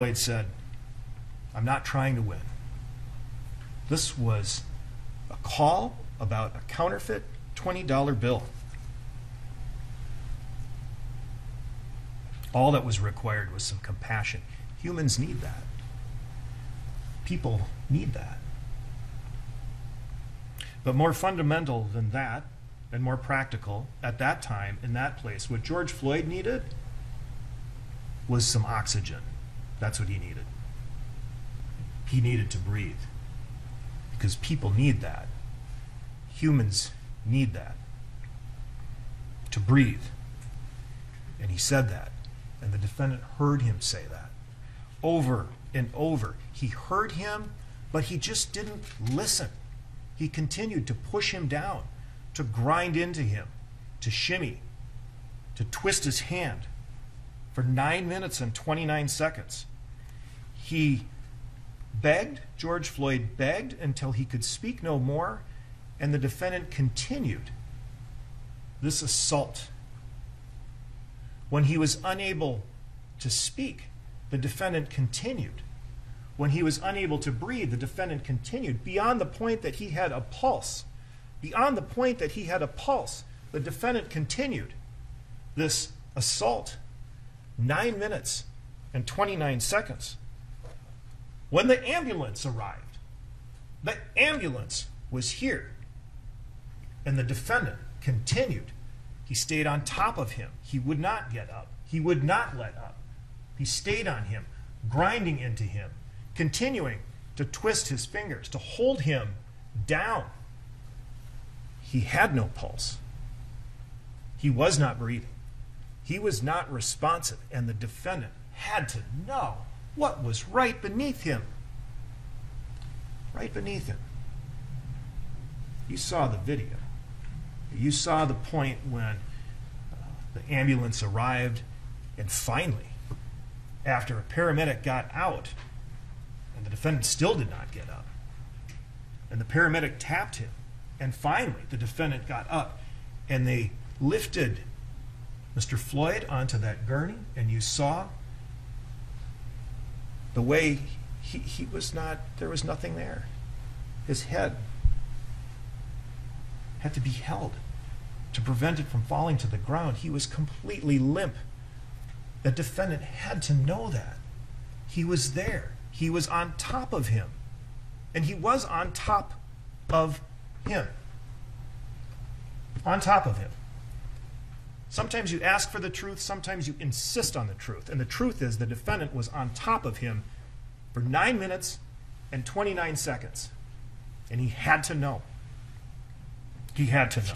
Floyd said, "I'm not trying to win." This was a call about a counterfeit $20 bill. All that was required was some compassion. Humans need that. People need that. But more fundamental than that, and more practical, at that time, in that place, what George Floyd needed was some oxygen. That's what he needed. He needed to breathe. Because people need that. Humans need that. To breathe. And he said that. And the defendant heard him say that. Over and over. He heard him, but he just didn't listen. He continued to push him down, to grind into him, to shimmy, to twist his hand for 9 minutes and 29 seconds. He begged, George Floyd begged until he could speak no more, and the defendant continued this assault. When he was unable to speak, the defendant continued. When he was unable to breathe, the defendant continued beyond the point that he had a pulse. Beyond the point that he had a pulse, the defendant continued this assault. 9 minutes and 29 seconds. When the ambulance arrived, the ambulance was here, and the defendant continued. He stayed on top of him. He would not get up. He would not let up. He stayed on him, grinding into him, continuing to twist his fingers, to hold him down. He had no pulse. He was not breathing. He was not responsive, and the defendant had to know what was right beneath him. Right beneath him. You saw the video. You saw the point when the ambulance arrived, and finally, after a paramedic got out, and the defendant still did not get up, and the paramedic tapped him, and finally the defendant got up, and they lifted Mr. Floyd onto that gurney, and you saw the way he was not, there was nothing there. His head had to be held to prevent it from falling to the ground. He was completely limp. The defendant had to know that. He was there. He was on top of him. And he was on top of him. On top of him. Sometimes you ask for the truth, sometimes you insist on the truth. And the truth is the defendant was on top of him for 9 minutes and 29 seconds. And he had to know. He had to know.